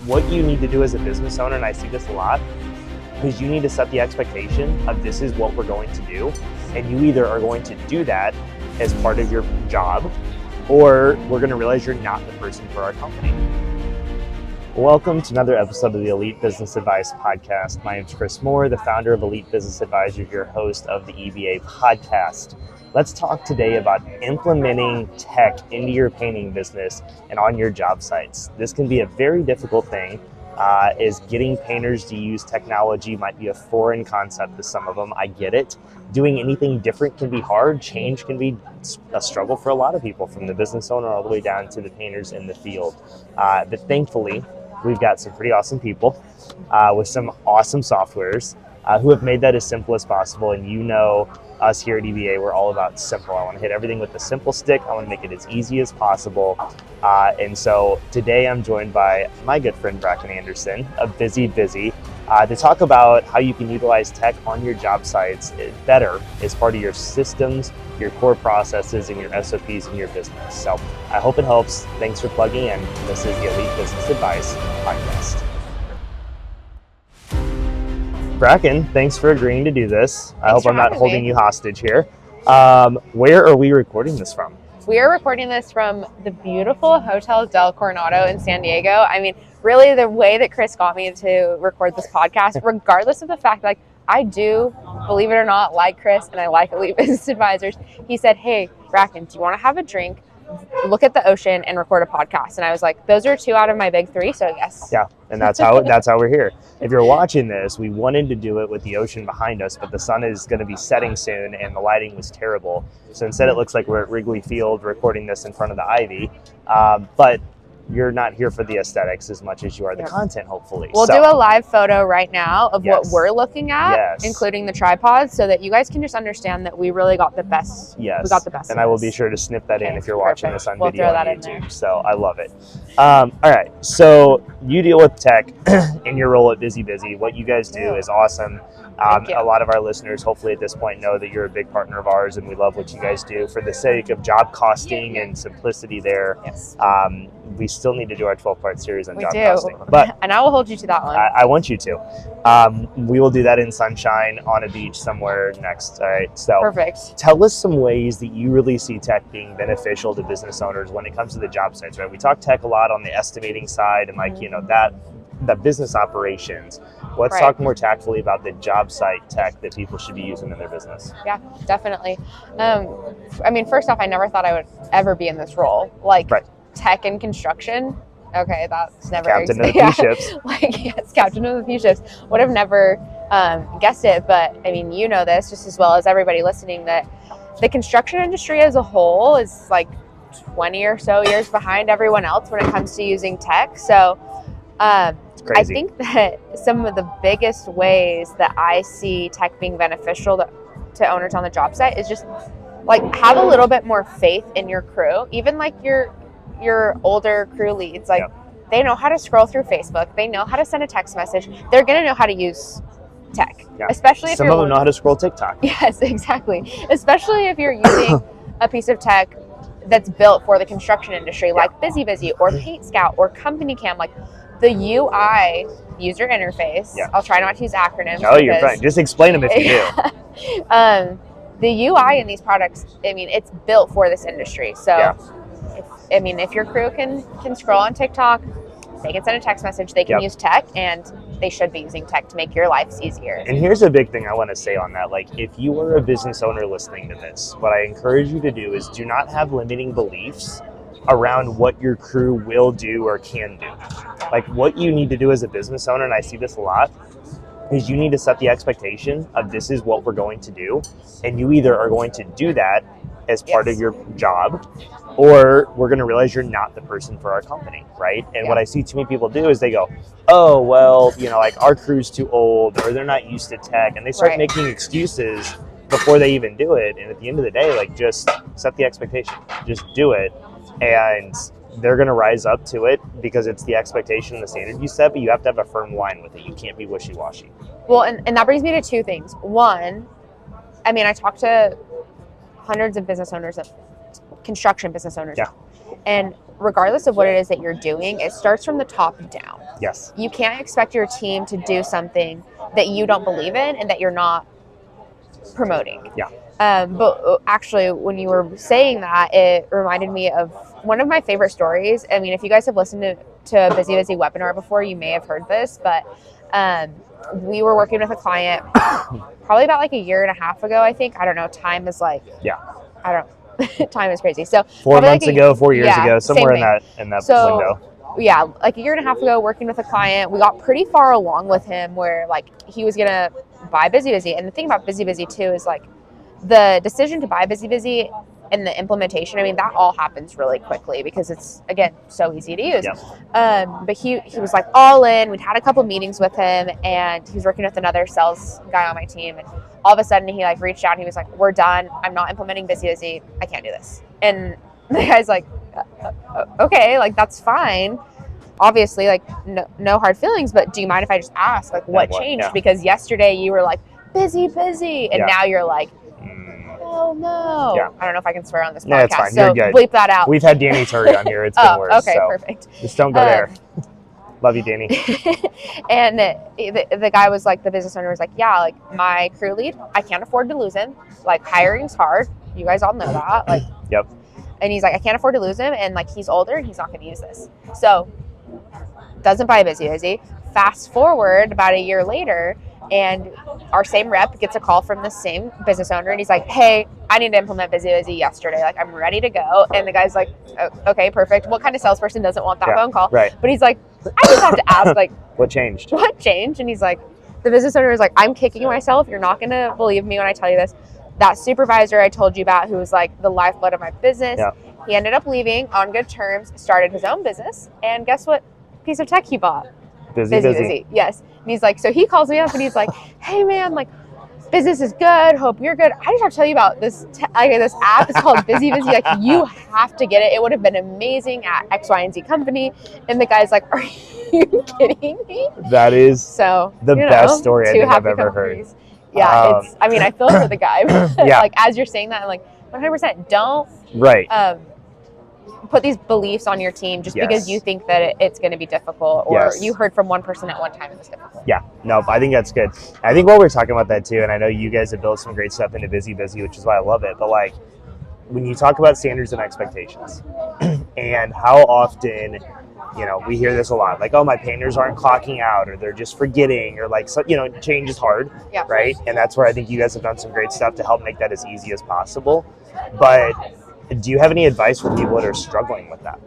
what you need to do as a business owner, and I see this a lot, is you need to set the expectation of this is what we're going to do. And you either are going to do that as part of your job, or we're going to realize you're not the person for our company. Welcome to another episode of the Elite Business Advice Podcast. My name is Chris Moore, the founder of Elite Business Advisors, your host of the EBA podcast. Let's talk today about implementing tech into your painting business and on your job sites. This can be a very difficult thing. Is getting painters to use technology might be a foreign concept to some of them. I get it. Doing anything different can be hard. Change can be a struggle for a lot of people, from the business owner all the way down to the painters in the field. But thankfully, we've got some pretty awesome people with some awesome softwares who have made that as simple as possible. And you know us here at EBA, we're all about simple. I want to hit everything with the simple stick. I want to make it as easy as possible. And so today I'm joined by my good friend Bracken Anderson of BusyBusy to talk about how you can utilize tech on your job sites better as part of your systems, your core processes, and your SOPs in your business. So I hope it helps. Thanks for plugging in. This is the Elite Business Advice Podcast. Bracken, thanks for agreeing to do this. I hope I'm not holding you hostage here. Where are we recording this from? We are recording this from the beautiful Hotel Del Coronado in San Diego. I mean, really the way that Chris got me to record this podcast, regardless of the fact that I do, believe it or not, like Chris and I like Elite Business Advisors. He said, hey, Bracken, do you want to have a drink, look at the ocean, and record a podcast? And I was like, those are 2 out of my big 3, so yes. Yeah, and that's how we're here. If you're watching this, we wanted to do it with the ocean behind us, but the sun is going to be setting soon and the lighting was terrible. So instead it looks like we're at Wrigley Field recording this in front of the Ivy. But you're not here for the aesthetics as much as you are the content, hopefully. We'll do a live photo right now of what we're looking at, including the tripods, so that you guys can just understand that we really got the best. Yes. We got the best. And I will be sure to snip that in if you're watching this on video throw that on YouTube. in there. So I love it. All right. So you deal with tech in your role at BusyBusy. What you guys do is awesome. A lot of our listeners, hopefully at this point, know that you're a big partner of ours, and we love what you guys do. For the sake of job costing and simplicity there, we still need to do our 12-part series on job costing. But and I will hold you to that one. I want you to. We will do that in sunshine on a beach somewhere next. All right. So perfect. Tell us some ways that you really see tech being beneficial to business owners when it comes to the job sites, right? We talk tech a lot on the estimating side and the business operations. Let's talk more tactfully about the job site tech that people should be using in their business. Yeah, definitely. I mean, first off, I never thought I would ever be in this role. Tech and construction. Okay, that's never Captain of a few ships. Captain of a few ships. Would have never guessed it, but I mean, you know this just as well as everybody listening, that the construction industry as a whole is like 20 or so years behind everyone else when it comes to using tech. So I think that some of the biggest ways that I see tech being beneficial to owners on the job site is just have a little bit more faith in your crew, even your older crew leads. They know how to scroll through Facebook. They know how to send a text message. They're going to know how to use tech, especially if some of them know how to scroll TikTok. Yes, exactly. Especially if you're using a piece of tech that's built for the construction industry, like BusyBusy or Paint Scout or Company Cam, the UI user interface. I'll try not to use acronyms. Oh, you're fine. Just explain them if you do. The UI in these products, I mean, it's built for this industry. So, if your crew can scroll on TikTok, they can send a text message, they can use tech, and they should be using tech to make your lives easier. And here's a big thing I want to say on that. If you are a business owner listening to this, what I encourage you to do is do not have limiting beliefs around what your crew will do or can do. What you need to do as a business owner, and I see this a lot, is you need to set the expectation of this is what we're going to do, and you either are going to do that as part of your job, or we're going to realize you're not the person for our company, right? And what I see too many people do is they go, oh, well, our crew's too old, or they're not used to tech, and they start making excuses before they even do it. And at the end of the day, just set the expectation, just do it, and they're going to rise up to it because it's the expectation and the standard you set, but you have to have a firm line with it. You can't be wishy-washy. Well, and that brings me to 2 things. One, I talk to hundreds of business owners, construction business owners. And regardless of what it is that you're doing, it starts from the top down. Yes. You can't expect your team to do something that you don't believe in and that you're not promoting. Yeah. But actually, when you were saying that, it reminded me of one of my favorite stories. I mean, if you guys have listened to a BusyBusy webinar before, you may have heard this, but we were working with a client probably about like a year and a half ago, I think. I don't know. Time is like, I don't, time is crazy. So 4 months ago, 4 years ago, somewhere in that window. Yeah, like a year and a half ago, working with a client, we got pretty far along with him where like he was going to buy BusyBusy. And the thing about BusyBusy too is like the decision to buy BusyBusy and the implementation, I mean, that all happens really quickly because it's, again, so easy to use. Yep. But he was like all in. We'd had a couple meetings with him, and he was working with another sales guy on my team. And all of a sudden he like reached out and he was like, we're done. I'm not implementing BusyBusy. I can't do this. And the guy's like, okay, like that's fine. Obviously, like no hard feelings, but do you mind if I just ask, like, what changed? Yeah. Because yesterday you were like, busy, and now you're like, oh no. Yeah. I don't know if I can swear on this podcast. No, it's fine. So you're good. Bleep that out. We've had Danny Turry on here. It's been worse. Okay, so perfect. Just don't go there. Love you, Danny. And the guy was like, the business owner was like, yeah, like my crew lead, I can't afford to lose him. Like hiring's hard. You guys all know that. Like, yep. And he's like, I can't afford to lose him. And like, he's older and he's not going to use this. So doesn't buy BusyBusy. Fast forward about a year later, and our same rep gets a call from the same business owner, and he's like, hey, I need to implement BusyBusy yesterday. Like, I'm ready to go. And the guy's like, oh, okay, perfect. What kind of salesperson doesn't want that phone call? Right. But he's like, I just have to ask, like, what changed? What changed? And he's like, the business owner is like, I'm kicking myself. You're not going to believe me when I tell you this. That supervisor I told you about, who was like the lifeblood of my business, he ended up leaving on good terms, started his own business, and guess what piece of tech he bought? BusyBusy. Yes. And he's like, so he calls me up and he's like, hey man, like business is good. Hope you're good. I just have to tell you about this this app. It's called BusyBusy. Like, you have to get it. It would have been amazing at X, Y, and Z company. And the guy's like, are you kidding me? That is so the best story I think I've ever heard. Yeah, it's, I mean, I feel for the guy. Like, as you're saying that, I'm like, 100% don't put these beliefs on your team just because you think that it's going to be difficult, or you heard from one person at one time it was difficult. Yeah, no, I think that's good. I think while we're talking about that too, and I know you guys have built some great stuff into BusyBusy, which is why I love it, but like when you talk about standards and expectations and how often, you know, we hear this a lot, like, oh, my painters aren't clocking out, or they're just forgetting, or like, so, you know, change is hard, right? And that's where I think you guys have done some great stuff to help make that as easy as possible. But do you have any advice for people that are struggling with that?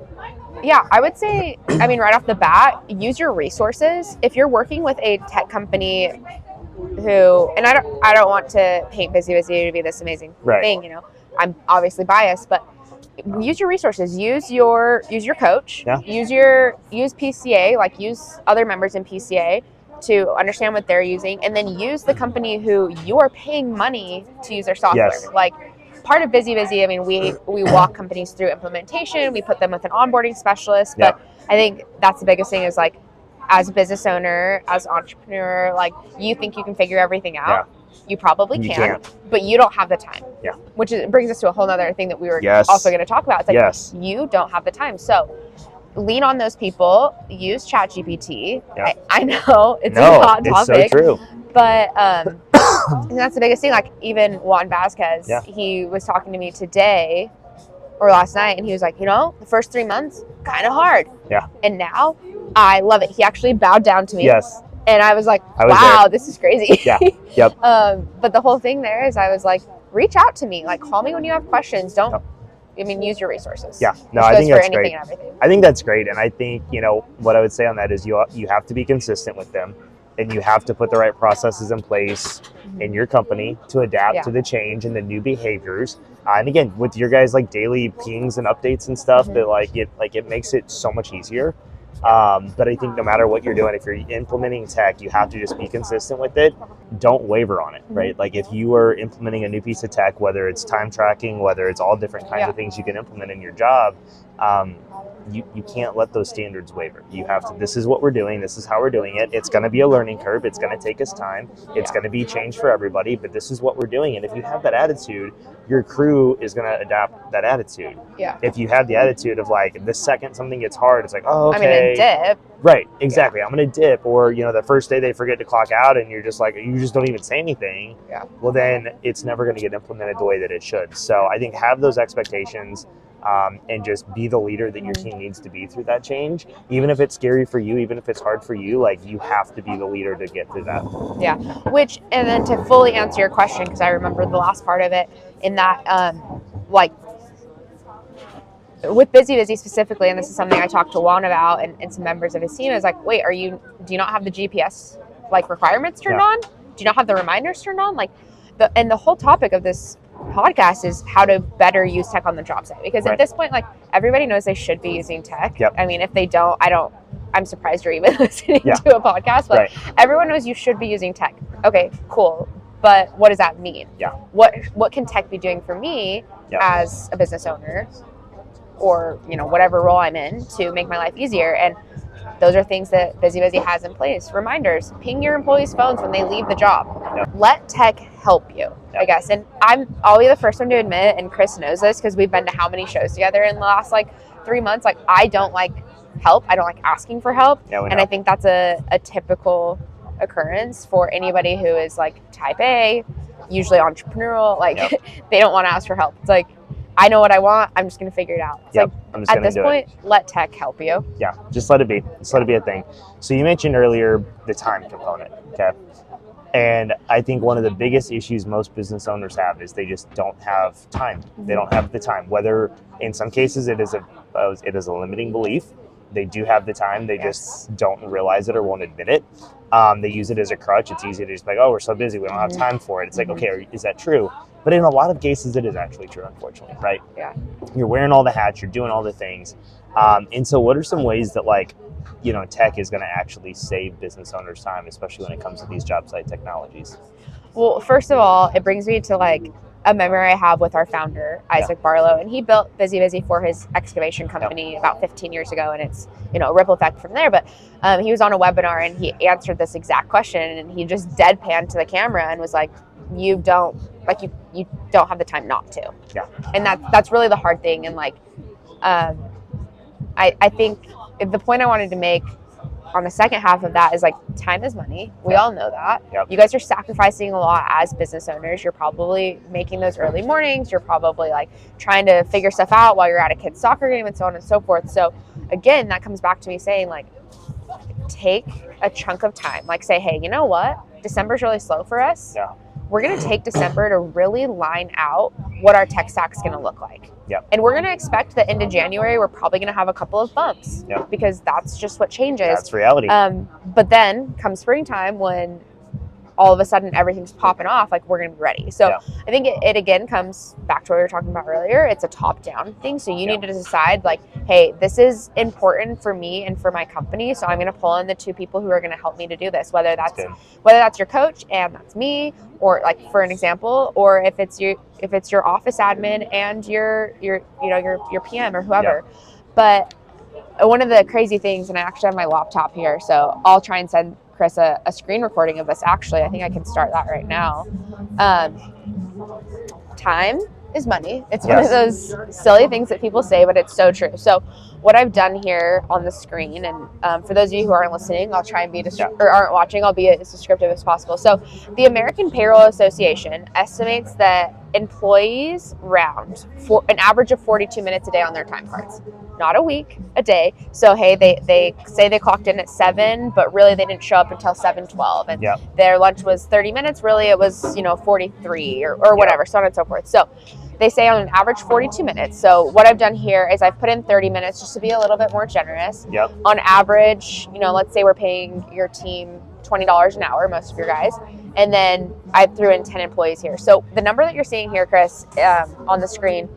Yeah, I would say, I mean, right off the bat, use your resources. If you're working with a tech company who, and I don't want to paint BusyBusy to be this amazing thing, you know, I'm obviously biased, but use your resources. Use your coach. Use PCA, like use other members in PCA to understand what they're using, and then use the company who you are paying money to use their software. Like, part of BusyBusy, I mean, we walk companies through implementation. We put them with an onboarding specialist. But I think that's the biggest thing is, like, as a business owner, as an entrepreneur, like, you think you can figure everything out. You probably can, but you don't have the time. Which brings us to a whole other thing that we were also going to talk about. It's like, you don't have the time. So lean on those people. Use ChatGPT. I know it's a hot topic. It's so true. But and that's the biggest thing. Like, even Juan Vasquez, he was talking to me today or last night, and he was like, you know, the first 3 months, kind of hard. And now I love it. He actually bowed down to me. And I was like, wow, this is crazy. But the whole thing there is, I was like, reach out to me. Like, call me when you have questions. Don't, I mean, use your resources. No, I think that's great. I think that's great. And I think, you know, what I would say on that is you have to be consistent with them. And you have to put the right processes in place in your company to adapt to the change and the new behaviors. And again, with your guys, like, daily pings and updates and stuff, that it makes it so much easier. But I think no matter what you're doing, if you're implementing tech, you have to just be consistent with it. Don't waver on it, right? Like, if you are implementing a new piece of tech, whether it's time tracking, whether it's all different kinds of things you can implement in your job, you can't let those standards waver. You have to, this is what we're doing, this is how we're doing it. It's going to be a learning curve. It's going to take us time. It's going to be change for everybody, but this is what we're doing. And if you have that attitude, your crew is going to adapt that attitude. Yeah. If you have the attitude of like, the second something gets hard, it's like, oh, okay. I'm going to dip. Right, exactly. Yeah. I'm going to dip. Or, the first day they forget to clock out and you're just like, you just don't even say anything. Yeah. Well, then it's never going to get implemented the way that it should. So I think have those expectations. And just be the leader that your team needs to be through that change. Even if it's scary for you, even if it's hard for you, like you have to be the leader to get through that. Yeah, and then to fully answer your question, because I remember the last part of it, in that, with BusyBusy specifically, and this is something I talked to Juan about and some members of his team, is like, wait, do you not have the GPS requirements turned on? Do you not have the reminders turned on? And the whole topic of this podcast is how to better use tech on the job site, because at this point, everybody knows they should be using tech. Yep. I mean, if they don't, I'm surprised you're even listening to a podcast, but everyone knows you should be using tech. Okay, cool. But what does that mean? Yeah. What can tech be doing for me as a business owner, or whatever role I'm in, to make my life easier? And those are things that BusyBusy has in place. Reminders, ping your employees' phones when they leave the job. Yep. Let tech help you, I guess. And I'll be the first one to admit, and Chris knows this because we've been to how many shows together in the last 3 months. I don't like help. I don't like asking for help. Yeah, and I think that's a typical occurrence for anybody who is type A, usually entrepreneurial. They don't want to ask for help. It's I know what I want. I'm just going to figure it out. It's I'm just at this point, let tech help you. Yeah, just let it be. Just let it be a thing. So you mentioned earlier the time component, okay? And I think one of the biggest issues most business owners have is they just don't have time. They don't have the time. Whether in some cases it is a limiting belief. They do have the time. They just don't realize it or won't admit it. They use it as a crutch. It's easy to just we're so busy, we don't have time for it. It's okay, is that true? But in a lot of cases, it is actually true, unfortunately, right? Yeah. You're wearing all the hats, you're doing all the things. And so what are some ways that tech is going to actually save business owners time, especially when it comes to these job site technologies? Well, first of all, it brings me to a memory I have with our founder, Isaac Barlow, and he built BusyBusy for his excavation company about 15 years ago, and it's a ripple effect from there. But he was on a webinar and he answered this exact question, and he just deadpanned to the camera and was like, you don't have the time not to. Yeah. And that's really the hard thing. And I think the point I wanted to make on the second half of that is time is money. We all know that. Yep. You guys are sacrificing a lot as business owners. You're probably making those early mornings. You're probably trying to figure stuff out while you're at a kid's soccer game and so on and so forth. So again, that comes back to me saying take a chunk of time. Say, hey, you know what? December's really slow for us. Yeah. We're going to take December to really line out what our tech stack's going to look like. Yep. And we're going to expect that into January, we're probably going to have a couple of bumps because that's just what changes. That's reality. But then come springtime, when all of a sudden everything's popping off, we're going to be ready. So I think it again comes back to what we were talking about earlier. It's a top-down thing. So you need to decide hey, this is important for me and for my company. So I'm going to pull in the two people who are going to help me to do this, whether that's your coach and that's me, or for an example, or if it's your office admin and your PM or whoever. Yeah. But one of the crazy things, and I actually have my laptop here, so I'll try and send Chris a screen recording of this. Actually, I think I can start that right now. Time is money. It's one of those silly things that people say, but it's so true. So what I've done here on the screen, and for those of you who aren't listening, I'll try and be or aren't watching, I'll be as descriptive as possible. So the American Payroll Association estimates that employees round for an average of 42 minutes a day on their time cards. Not a week, a day. So hey, they say they clocked in at 7, but really they didn't show up until 7:12, and their lunch was 30 minutes. Really, it was 43 or whatever, so on and so forth. So they say on an average 42 minutes. So what I've done here is I've put in 30 minutes just to be a little bit more generous. Yep. On average, let's say we're paying your team $20 an hour, most of your guys, and then I threw in 10 employees here. So the number that you're seeing here, Chris, on the screen,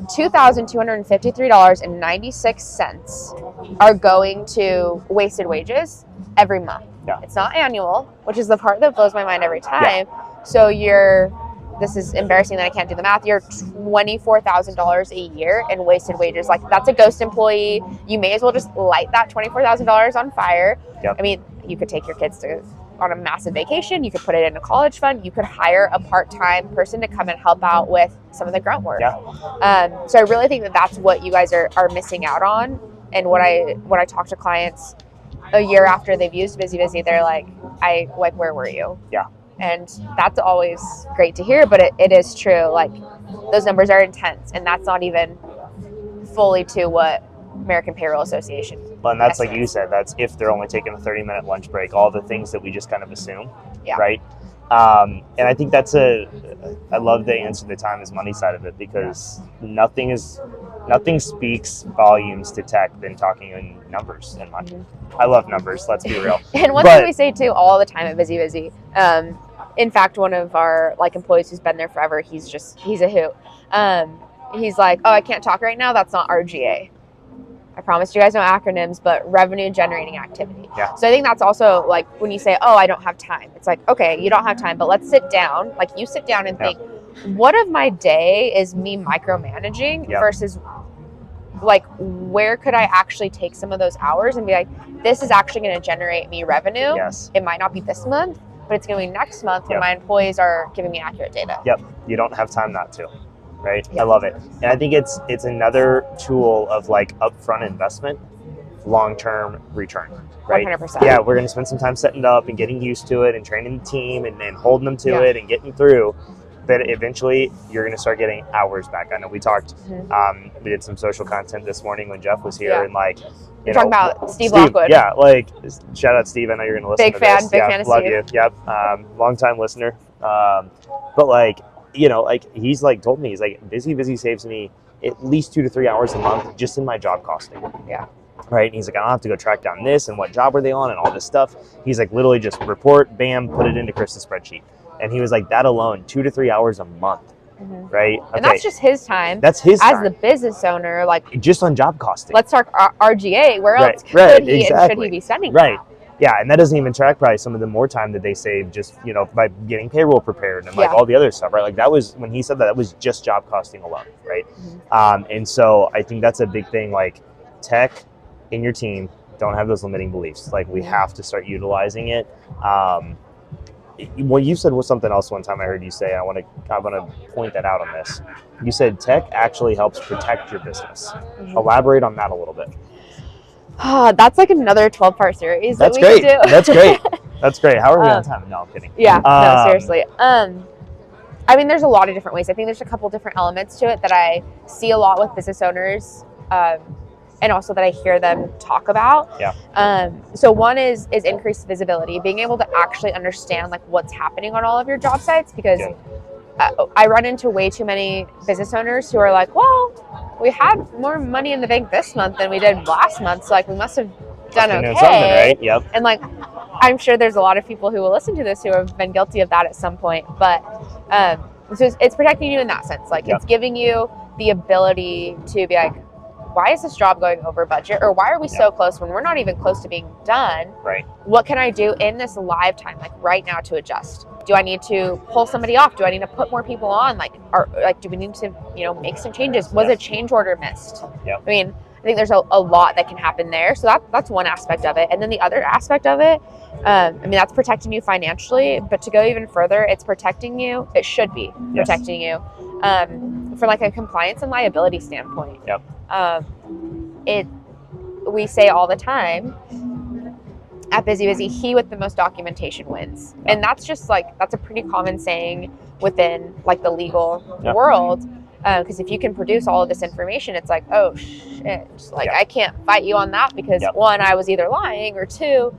$2,253.96 are going to wasted wages every month. Yeah. It's not annual, which is the part that blows my mind every time. So you're this is embarrassing that I can't do the math. You're $24,000 a year in wasted wages. Like, that's a ghost employee. You may as well just light that $24,000 on fire. Yep. I mean, you could take your kids on a massive vacation. You could put it in a college fund. You could hire a part-time person to come and help out with some of the grunt work. Yeah. So I really think that that's what you guys are missing out on. And when I talk to clients a year after they've used BusyBusy, they're like, where were you? Yeah. And that's always great to hear, but it is true. Like, those numbers are intense, and that's not even fully to what American Payroll Association. Well, and that's like you said, that's if they're only taking a 30-minute lunch break, all the things that we just kind of assume, right? And I think I love the answer the time is money side of it, because nothing speaks volumes to tech than talking in numbers and money. I love numbers, let's be real. And one thing we say too all the time at BusyBusy, in fact, one of our employees who's been there forever, he's a hoot. He's like, oh, I can't talk right now. That's not RGA. I promised you guys no acronyms, but revenue generating activity. Yeah. So I think that's also like when you say, oh, I don't have time. It's like, okay, you don't have time, but let's sit down. Like, you sit down and think, what of my day is me micromanaging versus like, where could I actually take some of those hours and be like, this is actually going to generate me revenue. Yes. It might not be this month, but it's going to be next month when my employees are giving me accurate data. Yep. You don't have time not to. Right? I love it. And I think it's another tool of like upfront investment, long-term return, right? 100%. Yeah, we're going to spend some time setting it up and getting used to it and training the team and holding them to it and getting through. But eventually you're going to start getting hours back. I know we talked, we did some social content this morning when Jeff was here and like, You're talking about Steve Lockwood. Yeah, like shout out Steve. I know you're going to listen big to fan, this. Big fan of love Steve. You. Yep. Long time listener. But like, you know, like he's like told me, he's like, BusyBusy saves me at least 2 to 3 hours a month just in my job costing. Yeah. Right. And he's like, I don't have to go track down this and what job are they on and all this stuff. He's like, literally just report, bam, put it into Krista's spreadsheet. And he was like, that alone, 2 to 3 hours a month. Right. And that's just his time. That's his time. As the business owner, like just on job costing. Let's talk RGA. Where else could he and should he be spending? Right. Yeah, and that doesn't even track probably some of the more time that they save just, you know, by getting payroll prepared and like all the other stuff, right? Like that was, when he said that, that was just job costing alone, right? And so I think that's a big thing, like tech in your team, don't have those limiting beliefs. Like we have to start utilizing it. What you said was something else one time I heard you say, I want to point that out on this. You said tech actually helps protect your business. Elaborate on that a little bit. That's like another 12-part series. That's that great. We could do. That's great. That's great. How are we on time? No, I'm kidding. Yeah, no, seriously. I mean, there's a lot of different ways. I think there's a couple different elements to it that I see a lot with business owners, and also that I hear them talk about. Yeah. So one is increased visibility, being able to actually understand like what's happening on all of your job sites, because I run into way too many business owners who are like, well, we had more money in the bank this month than we did last month, so like we must have done okay. Right? Yep. And like, I'm sure there's a lot of people who will listen to this who have been guilty of that at some point, but so it's protecting you in that sense. Like it's giving you the ability to be like, why is this job going over budget? Or why are we so close when we're not even close to being done? Right. What can I do in this live time, like right now, to adjust? Do I need to pull somebody off? Do I need to put more people on? Do we need to, make some changes? Was a change order missed? Yep. I mean, I think there's a lot that can happen there. So that's one aspect of it. And then the other aspect of it, that's protecting you financially, but to go even further, it's protecting you. It should be protecting you from like a compliance and liability standpoint. Yep. We say all the time at BusyBusy, he with the most documentation wins. And that's just that's a pretty common saying within like the legal world. Because if you can produce all of this information, it's like, oh shit, I can't fight you on that because one, I was either lying, or two,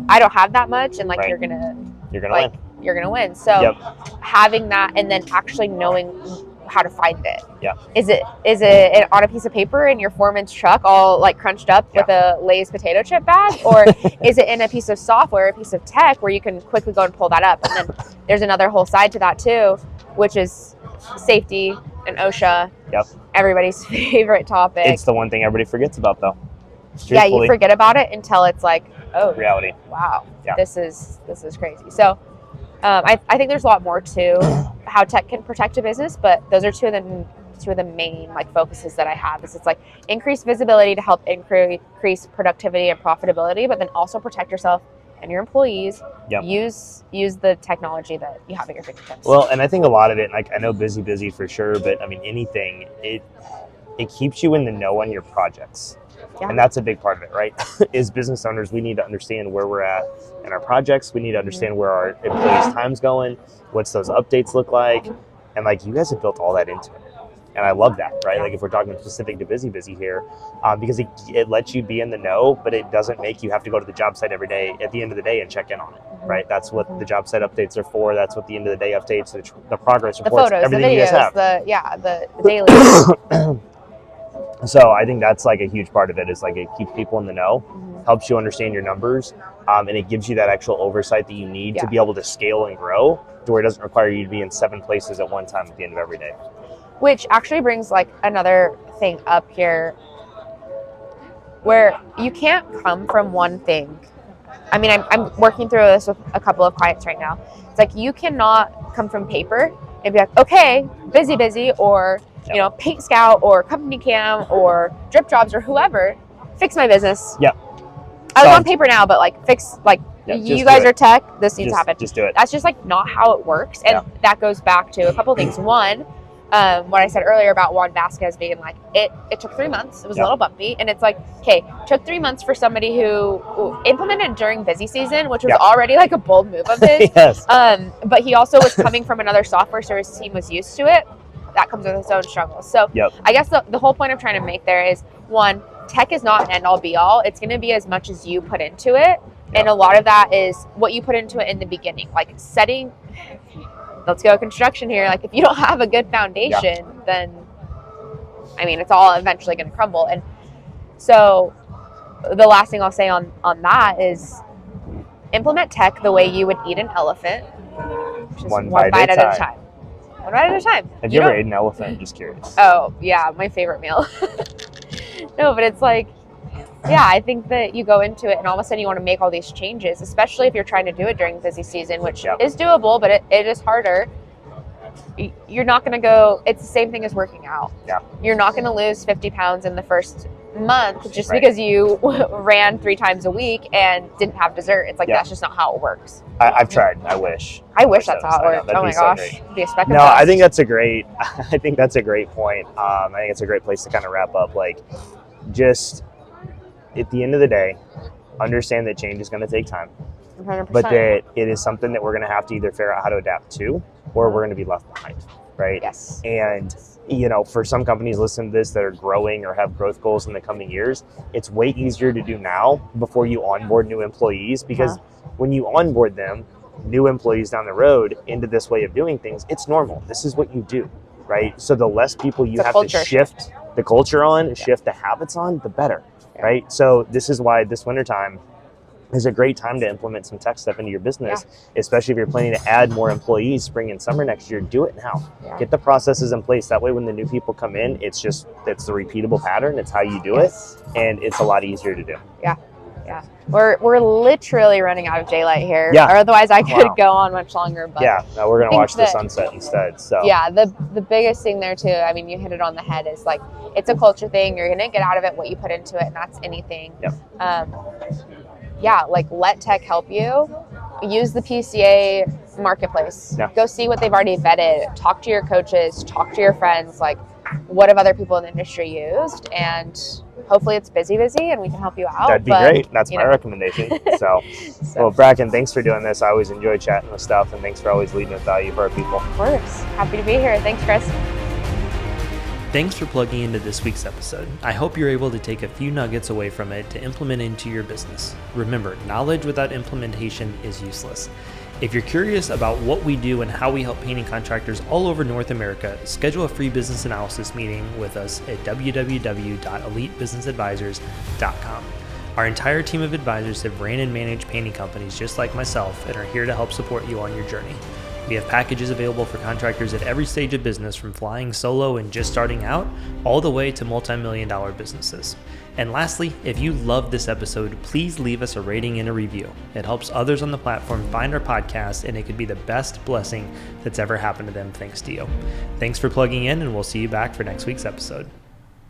I don't have that much, and you're gonna win. You're gonna win. So having that, and then actually knowing how to find it. Yeah. Is it on a piece of paper in your foreman's truck, all like crunched up with a Lay's potato chip bag, or is it in a piece of software, a piece of tech where you can quickly go and pull that up? And then there's another whole side to that too, which is safety and OSHA. Yep. Everybody's favorite topic. It's the one thing everybody forgets about, though. Yeah, you forget about it until it's like, oh, reality. Wow, this is crazy. So I think there's a lot more to how tech can protect a business, but those are two of the main like focuses that I have. Is it's like increase visibility to help increase productivity and profitability, but then also protect yourself and your employees. Yep. Use the technology that you have at your fingertips. Well, and I think a lot of it, like I know BusyBusy for sure, but I mean anything, it keeps you in the know on your projects. Yeah. And that's a big part of it, right? As business owners, we need to understand where we're at in our projects. We need to understand where our employees' time's going, what's those updates look like. And like you guys have built all that into it. And I love that, right? Like if we're talking specific to BusyBusy here, because it lets you be in the know, but it doesn't make you have to go to the job site every day at the end of the day and check in on it, right? That's what the job site updates are for. That's what the end of the day updates, the progress reports, the photos, everything the videos, you guys have. the daily. So I think that's like a huge part of it is like it keeps people in the know, helps you understand your numbers, and it gives you that actual oversight that you need to be able to scale and grow to where it doesn't require you to be in 7 places at one time at the end of every day. Which actually brings like another thing up here where you can't come from one thing. I mean, I'm working through this with a couple of clients right now. It's like you cannot come from paper and be like, okay, BusyBusy or you know, Paint Scout or Company Cam or Drip Jobs or whoever, fix my business. Yep. I was on paper now, but like fix, like you guys are tech, this needs to happen. Just do it. That's just like not how it works. And that goes back to a couple of things. One, what I said earlier about Juan Vasquez being like, it took 3 months. It was a little bumpy. And it's like, okay, took 3 months for somebody who implemented during busy season, which was already like a bold move of his. Yes. But he also was coming from another software service team, was used to it. That comes with its own struggles. So I guess the whole point I'm trying to make there is, one, tech is not an end all be all. It's going to be as much as you put into it. And a lot of that is what you put into it in the beginning, like setting, let's go construction here. Like if you don't have a good foundation, then I mean, it's all eventually going to crumble. And so the last thing I'll say on that is implement tech the way you would eat an elephant, which is one bite at a time. One bite at a time. Have you ever ate an elephant? I'm just curious. Oh, yeah, my favorite meal. No, but it's like, I think that you go into it and all of a sudden you want to make all these changes, especially if you're trying to do it during busy season, which is doable, but it is harder. You're not going to go, it's the same thing as working out. Yeah. You're not going to lose 50 pounds in the first month just because you ran 3 times a week and didn't have dessert. It's like, that's just not how it works. I've tried. I wish that's how it works. Oh my gosh. It'd be a speck of dust. I think that's a great point. I think it's a great place to kind of wrap up. Like, just at the end of the day, understand that change is going to take time. 100%. But that it is something that we're going to have to either figure out how to adapt to, or we're going to be left behind, right? Yes. And, you know, for some companies listening to this that are growing or have growth goals in the coming years, it's way easier to do now before you onboard new employees, because when you onboard them, new employees down the road into this way of doing things, it's normal. This is what you do, right? So the less people you have to shift the culture on, shift the habits on, the better, right? So this is why this wintertime is a great time to implement some tech stuff into your business, especially if you're planning to add more employees spring and summer next year. Do it now. Get the processes in place. That way when the new people come in, it's the repeatable pattern. It's how you do it, and it's a lot easier to do. Yeah. We're literally running out of daylight here. Or otherwise I could go on much longer. But no, we're going to watch the sunset instead. So the biggest thing there too, I mean, you hit it on the head, is like, it's a culture thing. You're going to get out of it what you put into it, and that's anything. Like let tech help you. Use the PCA marketplace. Go see what they've already vetted. Talk to your coaches. Talk to your friends. Like, what have other people in the industry used? And hopefully it's BusyBusy and we can help you out. That'd be great. That's my recommendation. So, well, Bracken, thanks for doing this. I always enjoy chatting with stuff, and thanks for always leading with value for our people. Of course. Happy to be here. Thanks, Chris. Thanks for plugging into this week's episode. I hope you're able to take a few nuggets away from it to implement into your business. Remember, knowledge without implementation is useless. If you're curious about what we do and how we help painting contractors all over North America, schedule a free business analysis meeting with us at www.elitebusinessadvisors.com. Our entire team of advisors have ran and managed painting companies just like myself and are here to help support you on your journey. We have packages available for contractors at every stage of business, from flying solo and just starting out, all the way to multi-million-dollar businesses. And lastly, if you loved this episode, please leave us a rating and a review. It helps others on the platform find our podcast, and it could be the best blessing that's ever happened to them thanks to you. Thanks for plugging in, and we'll see you back for next week's episode.